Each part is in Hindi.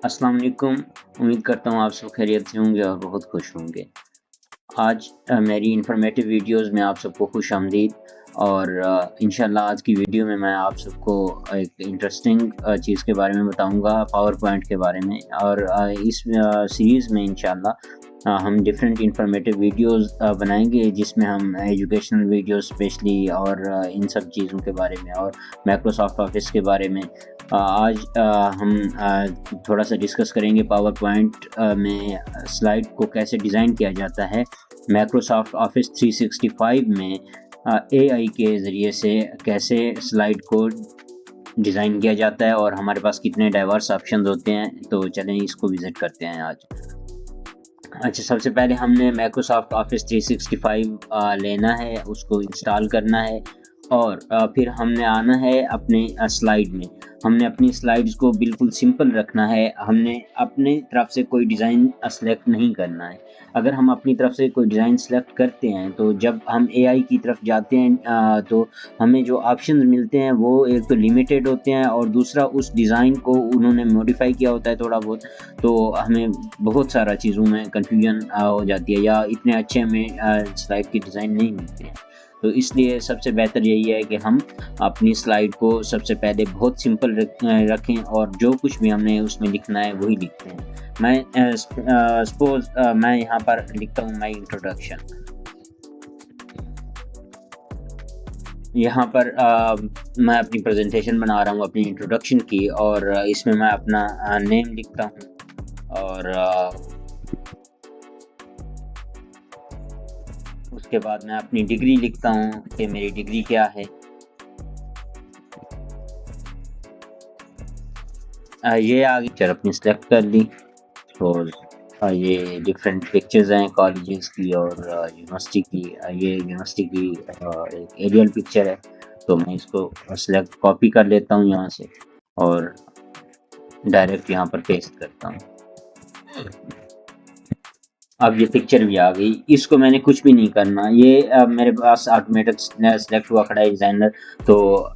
अस्सलाम वालेकुम। उम्मीद करता हूँ आप सब खैरियत से होंगे और बहुत खुश होंगे। आज मेरी इन्फॉर्मेटिव वीडियोज़ में आप सबको खुशामदीद और इंशाल्लाह आज की वीडियो में मैं आप सबको एक इंटरेस्टिंग चीज़ के बारे में बताऊँगा, पावर पॉइंट के बारे में और इस सीरीज़ में इंशाल्लाह हम डिफरेंट इन्फॉर्मेटिव वीडियोज़ बनाएँगे जिसमें हम एजुकेशनल वीडियोज़ स्पेशली और इन सब चीज़ों के बारे में और माइक्रोसॉफ्ट ऑफ़िस के बारे में आज हम थोड़ा सा डिस्कस करेंगे पावर पॉइंट में स्लाइड को कैसे डिज़ाइन किया जाता है। माइक्रोसॉफ्ट ऑफिस 365 में एआई के ज़रिए से कैसे स्लाइड को डिज़ाइन किया जाता है और हमारे पास कितने डाइवर्स ऑप्शंस होते हैं, तो चलें इसको विज़िट करते हैं आज। अच्छा, सबसे पहले हमने माइक्रोसॉफ्ट ऑफिस 365 लेना है, उसको इंस्टॉल करना है और फिर हमने आना है अपने स्लाइड में। हमने अपनी स्लाइड्स को बिल्कुल सिंपल रखना है, हमने अपने तरफ से कोई डिज़ाइन सेलेक्ट नहीं करना है। अगर हम अपनी तरफ से कोई डिज़ाइन सेलेक्ट करते हैं, तो जब हम एआई की तरफ जाते हैं तो हमें जो ऑप्शंस मिलते हैं वो एक तो लिमिटेड होते हैं और दूसरा उस डिज़ाइन को उन्होंने मॉडिफ़ाई किया होता है थोड़ा बहुत, तो हमें बहुत सारा चीज़ों में कन्फ्यूजन हो जाती है या इतने अच्छे हमें स्लाइड की डिज़ाइन नहीं मिलते हैं। तो इसलिए सबसे बेहतर यही है कि हम अपनी स्लाइड को सबसे पहले बहुत सिंपल रखें और जो कुछ भी हमने उसमें लिखना है वही लिखते हैं। मैं सपोज़ मैं यहाँ पर लिखता हूँ माय इंट्रोडक्शन। यहाँ पर मैं अपनी प्रेज़ेंटेशन बना रहा हूँ अपनी इंट्रोडक्शन की और इसमें मैं अपना नेम लिखता हूँ और उसके बाद मैं अपनी डिग्री लिखता हूँ कि मेरी डिग्री क्या है। ये आगे पिक्चर अपनी सेलेक्ट कर ली और ये डिफरेंट पिक्चर्स हैं कॉलेजेस की और यूनिवर्सिटी की। ये यूनिवर्सिटी की एक एरियल पिक्चर है, तो मैं इसको सेलेक्ट कॉपी कर लेता हूँ यहाँ से और डायरेक्ट यहाँ पर पेस्ट करता हूँ। अब ये पिक्चर भी आ गई, इसको मैंने कुछ भी नहीं करना, ये मेरे पास ऑटोमेटिक सेलेक्ट हुआ खड़ा है डिज़ाइनर, तो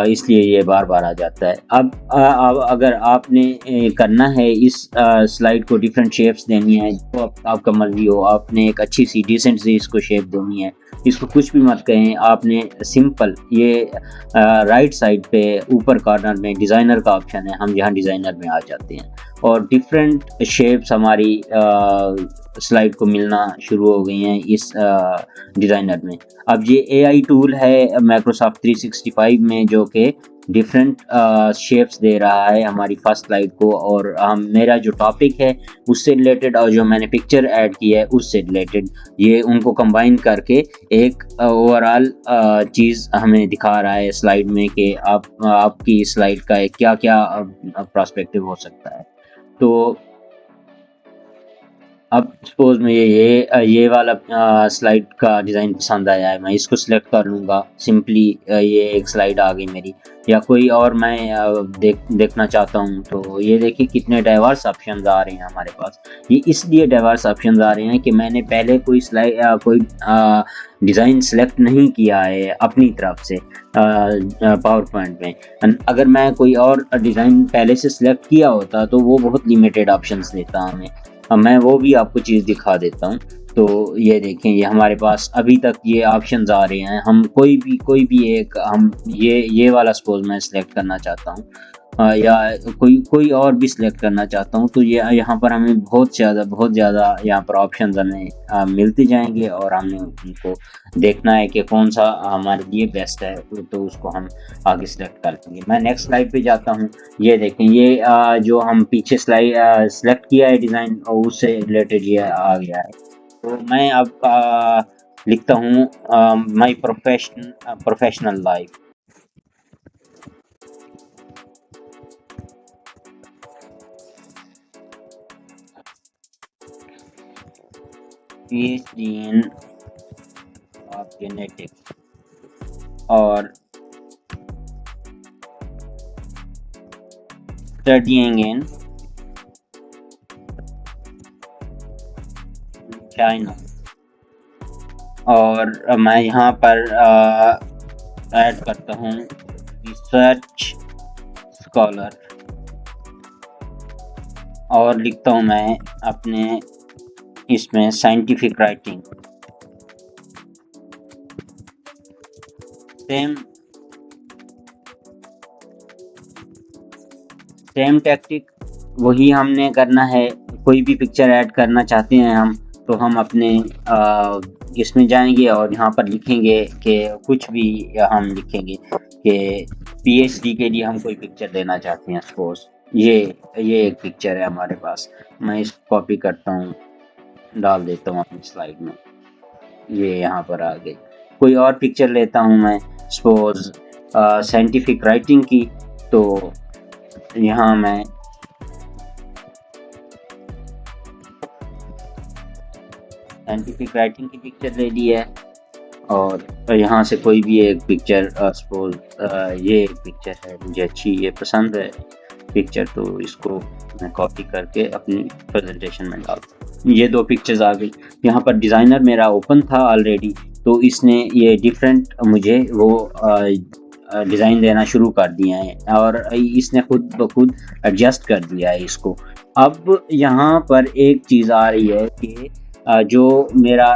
इसलिए ये बार-बार आ जाता है। अब अगर आपने करना है इस स्लाइड को डिफरेंट शेप्स देनी है, तो आपका मर्ज़ी हो, आपने एक अच्छी सी डिसेंट सी इसको शेप देनी है, इसको कुछ भी मत कहें, आपने सिंपल ये राइट साइड पे ऊपर कॉर्नर में डिज़ाइनर का ऑप्शन है, हम यहाँ डिज़ाइनर में आ जाते हैं और डिफरेंट शेप्स हमारी स्लाइड को मिलना शुरू हो गई हैं इस डिज़ाइनर में। अब ये एआई टूल है माइक्रोसॉफ्ट 365 में जो कि डिफरेंट शेप्स दे रहा है हमारी फर्स्ट स्लाइड को और मेरा जो टॉपिक है उससे रिलेटेड और जो मैंने पिक्चर ऐड की है उससे रिलेटेड, ये उनको कंबाइन करके एक ओवरऑल चीज़ हमें दिखा रहा है स्लाइड में कि आपकी स्लाइड का क्या-क्या पर्सपेक्टिव हो सकता है। तो अब सपोज़ मुझे ये वाला स्लाइड का डिज़ाइन पसंद आया है, मैं इसको सिलेक्ट कर लूँगा। सिंपली ये एक स्लाइड आ गई मेरी, या कोई और मैं देखना चाहता हूँ, तो ये देखिए कितने डाइवर्स ऑप्शंस आ रहे हैं हमारे पास। ये इसलिए डाइवर्स ऑप्शंस आ रहे हैं कि मैंने पहले कोई डिज़ाइन सेलेक्ट नहीं किया है अपनी तरफ से पावर पॉइंट में। अगर मैं कोई और डिज़ाइन पहले से सिलेक्ट किया होता, तो वो बहुत लिमिटेड ऑप्शंस देता हमें। मैं वो भी आपको चीज़ दिखा देता हूँ। तो ये देखें, ये हमारे पास अभी तक ये ऑप्शंस आ रहे हैं। हम कोई भी एक हम ये वाला सपोज़ मैं सिलेक्ट करना चाहता हूँ या कोई कोई और भी सिलेक्ट करना चाहता हूँ, तो ये यहाँ पर हमें बहुत ज़्यादा यहाँ पर ऑप्शंस हमें मिलते जाएँगे और हमने उनको देखना है कि कौन-सा हमारे लिए बेस्ट है, तो उसको हम आगे सिलेक्ट कर लेंगे। मैं नेक्स्ट स्लाइड पे जाता हूँ। ये देखें, ये जो हम पीछे सेलेक्ट किया है डिज़ाइन और उससे रिलेटेड ये आ गया है। तो मैं अब लिखता हूँ my professional life. PhD in genetics और स्टडीइंग इन चाइना और मैं यहाँ पर ऐड करता हूँ रिसर्च स्कॉलर और लिखता हूँ मैं अपने इसमें scientific writing. Same same tactic वही हमने करना है। कोई भी पिक्चर ऐड करना चाहते हैं हम, तो हम अपने इसमें जाएंगे और यहाँ पर लिखेंगे कि कुछ भी हम लिखेंगे कि पीएचडी के लिए हम कोई पिक्चर देना चाहते हैं। सपोज ये एक पिक्चर है हमारे पास, मैं इसको कॉपी करता हूँ, डाल देता हूँ अपनी स्लाइड में। ये यहाँ पर आ गई। कोई और पिक्चर लेता हूँ मैं, सपोज साइंटिफिक राइटिंग की, तो यहाँ मैं साइंटिफिक राइटिंग की पिक्चर ले ली है और यहाँ से कोई भी एक पिक्चर, सपोज ये एक पिक्चर है, मुझे अच्छी ये पसंद है पिक्चर, तो इसको मैं कॉपी करके अपनी प्रेजेंटेशन में डाल। ये दो पिक्चर्स आ गई। यहाँ पर डिज़ाइनर मेरा ओपन था ऑलरेडी, तो इसने ये डिफरेंट मुझे वो डिज़ाइन देना शुरू कर दिया है और इसने खुद ब खुद एडजस्ट कर दिया है इसको। अब यहाँ पर एक चीज़ आ रही है कि जो मेरा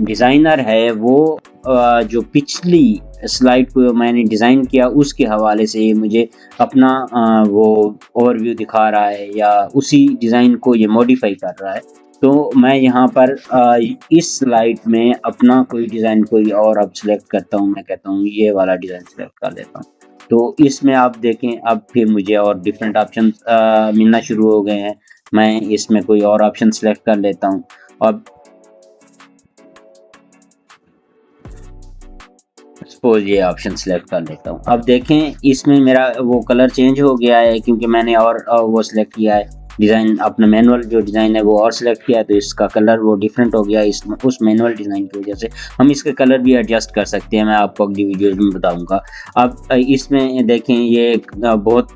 डिज़ाइनर है वो जो पिछली स्लाइड को मैंने डिज़ाइन किया उसके हवाले से ये मुझे अपना वो ओवरव्यू दिखा रहा है या उसी डिज़ाइन को ये मॉडिफाई कर रहा है। तो मैं यहाँ पर इस स्लाइड में अपना कोई डिज़ाइन कोई और अब सेलेक्ट करता हूँ। मैं कहता हूँ ये वाला डिज़ाइन सेलेक्ट कर लेता हूँ। तो इसमें आप देखें अब फिर मुझे और डिफरेंट ऑप्शन मिलना शुरू हो गए हैं। मैं इसमें कोई और ऑप्शन सेलेक्ट कर लेता हूँ। अब सपोज ये ऑप्शन सेलेक्ट कर लेता हूँ। अब देखें इसमें मेरा वो कलर चेंज हो गया है क्योंकि मैंने और वो सिलेक्ट किया है डिज़ाइन, अपना मैनुअल जो डिज़ाइन है वो और सिलेक्ट किया है, तो इसका कलर वो डिफरेंट हो गया इस उस मैनुअल डिज़ाइन की वजह से। हम इसके कलर भी एडजस्ट कर सकते हैं, मैं आपको अगली वीडियोज़ में बताऊँगा। अब इसमें देखें ये एक बहुत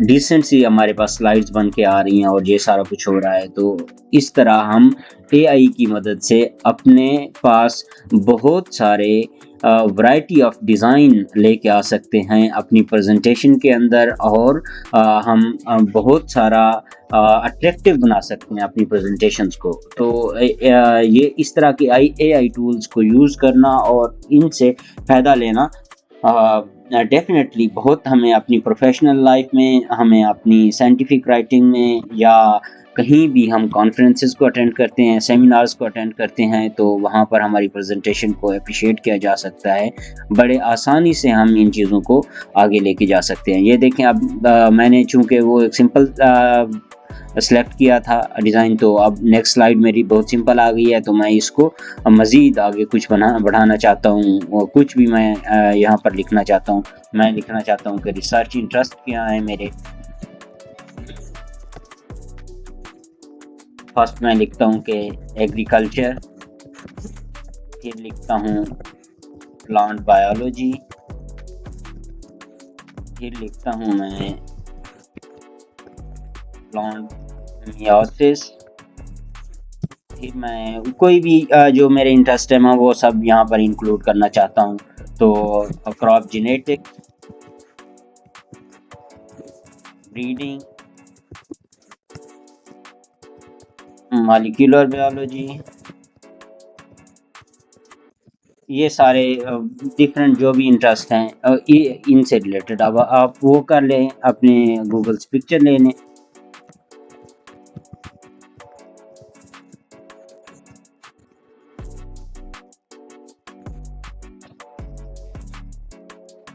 डिसेंट सी हमारे पास स्लाइड्स बन के आ रही हैं और ये सारा कुछ हो रहा है। तो इस तरह हम एआई की मदद से अपने पास बहुत सारे वैरायटी ऑफ डिज़ाइन लेके आ सकते हैं अपनी प्रेजेंटेशन के अंदर और हम बहुत सारा अट्रैक्टिव बना सकते हैं अपनी प्रेजेंटेशंस को। तो ये इस तरह के एआई टूल्स को यूज़ करना और इनसे फ़ायदा लेना डेफिनेटली बहुत हमें अपनी प्रोफेशनल लाइफ में, हमें अपनी साइंटिफिक राइटिंग में या कहीं भी हम कॉन्फ्रेंसेस को अटेंड करते हैं, सेमिनार्स को अटेंड करते हैं, तो वहाँ पर हमारी प्रेजेंटेशन को अप्रिशिएट किया जा सकता है। बड़े आसानी से हम इन चीज़ों को आगे लेके जा सकते हैं। ये देखें अब मैंने चूँकि वो एक सिंपल सेलेक्ट किया था डिज़ाइन, तो अब नेक्स्ट स्लाइड मेरी बहुत सिंपल आ गई है। तो मैं इसको मज़ीद आगे कुछ बढ़ाना चाहता हूँ और कुछ भी मैं यहाँ पर लिखना चाहता हूँ। मैं लिखना चाहता हूँ कि रिसर्च इंटरेस्ट क्या है मेरे। फर्स्ट मैं लिखता हूँ कि एग्रीकल्चर, फिर लिखता हूँ प्लांट बायोलॉजी, फिर लिखता हूँ मैं प्लांट मियोसिस, फिर मैं कोई भी जो मेरे इंटरेस्ट है मैं वो सब यहाँ पर इंक्लूड करना चाहता हूँ। तो crop genetics, breeding, molecular biology, ये सारे डिफरेंट जो भी इंटरेस्ट हैं इनसे रिलेटेड अब आप वो कर लें, अपने गूगल से पिक्चर ले लें।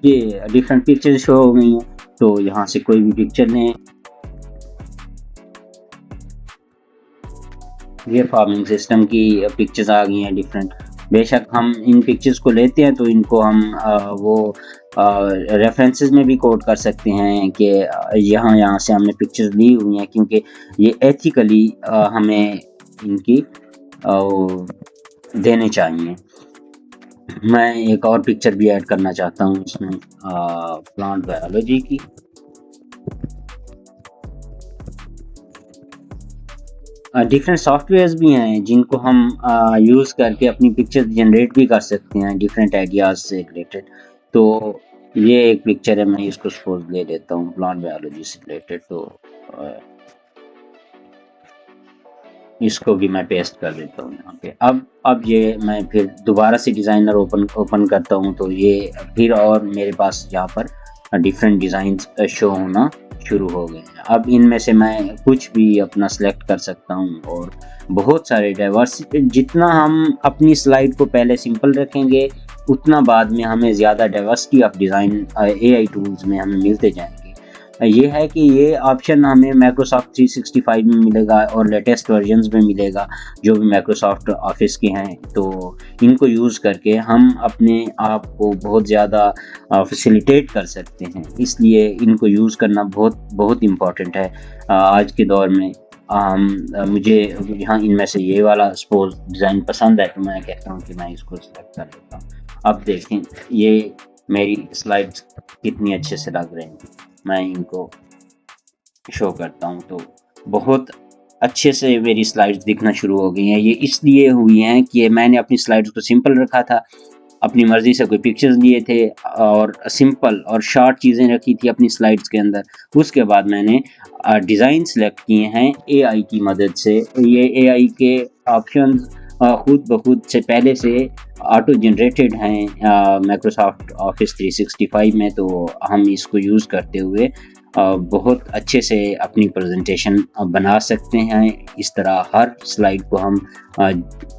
ये डिफरेंट पिक्चर शो हो गई हैं, तो यहाँ से कोई भी पिक्चर लें। ये फार्मिंग सिस्टम की पिक्चर्स आ गई हैं डिफरेंट। बेशक हम इन पिक्चर्स को लेते हैं तो इनको हम वो रेफरेंसेस में भी कोट कर सकते हैं कि यहाँ से हमने पिक्चर्स ली हुई हैं, क्योंकि ये एथिकली हमें इनकी देने चाहिए। मैं एक और पिक्चर भी ऐड करना चाहता हूँ इसमें प्लांट बायोलॉजी की। डिफरेंट सॉफ्टवेयर्स भी हैं जिनको हम यूज़ करके अपनी पिक्चर जनरेट भी कर सकते हैं डिफरेंट आइडियाज़ से रिलेटेड। तो ये एक पिक्चर है, मैं इसको सपोज ले लेता हूँ प्लांट बायोलॉजी से रिलेटेड, तो इसको भी मैं पेस्ट कर देता हूँ यहाँ पे। अब ये मैं फिर दोबारा से डिज़ाइनर ओपन करता हूँ, तो ये फिर और मेरे पास यहाँ पर डिफरेंट डिज़ाइंस शो होना शुरू हो गए हैं। अब इनमें से मैं कुछ भी अपना सेलेक्ट कर सकता हूँ और बहुत सारे डाइवर्स, जितना हम अपनी स्लाइड को पहले सिंपल रखेंगे उतना बाद में हमें ज़्यादा diversity of design AI tools में हमें मिलते जाएंगे। ये है कि ये ऑप्शन हमें माइक्रोसॉफ्ट 365 में मिलेगा और लेटेस्ट वर्जन्स में मिलेगा, जो भी माइक्रोसॉफ्ट ऑफिस के हैं। तो इनको यूज़ करके हम अपने आप को बहुत ज़्यादा फैसिलिटेट कर सकते हैं, इसलिए इनको यूज़ करना बहुत बहुत इम्पॉर्टेंट है आज के दौर में। मुझे यहाँ इनमें से ये वाला सपोज डिज़ाइन पसंद है, तो मैं कहता हूँ कि मैं इसको सेलेक्ट कर लेता हूँ। अब देखें ये मेरी स्लाइड्स कितनी अच्छे से लग रही हैं। मैं इनको शो करता हूँ तो बहुत अच्छे से मेरी स्लाइड्स दिखना शुरू हो गई हैं। ये इसलिए हुई हैं कि मैंने अपनी स्लाइड्स को सिंपल रखा था, अपनी मर्ज़ी से कोई पिक्चर्स लिए थे और सिंपल और शॉर्ट चीज़ें रखी थी अपनी स्लाइड्स के अंदर। उसके बाद मैंने डिज़ाइन सेलेक्ट किए हैं एआई की मदद से। ये एआई के ऑप्शंस खुद ब खुद से पहले से ऑटो जनरेटेड हैं माइक्रोसॉफ्ट ऑफिस 365 में, तो हम इसको यूज़ करते हुए बहुत अच्छे से अपनी प्रेजेंटेशन बना सकते हैं। इस तरह हर स्लाइड को हम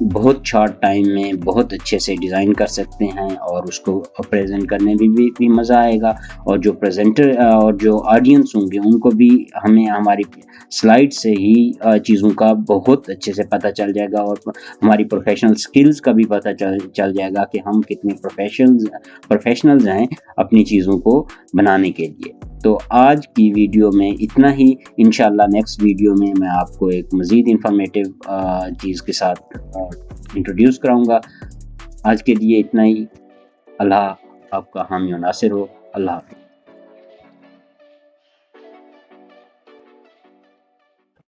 बहुत शॉर्ट टाइम में बहुत अच्छे से डिज़ाइन कर सकते हैं और उसको प्रेजेंट करने में भी मज़ा आएगा, और जो प्रेजेंटर और जो ऑडियंस होंगे उनको भी हमें हमारी स्लाइड से ही चीज़ों का बहुत अच्छे से पता चल जाएगा और हमारी प्रोफेशनल स्किल्स का भी पता चल जाएगा कि हम कितने प्रोफेशनल्स हैं अपनी चीज़ों को बनाने के लिए। तो आज की वीडियो में इतना ही। इंशाल्लाह नेक्स्ट वीडियो में मैं आपको एक मज़ीद इंफॉर्मेटिव चीज़ के साथ इंट्रोड्यूस कराऊंगा। आज के लिए इतना ही। अल्लाह आपका हामी और नासिर हो। अल्लाह हाफ़िज़।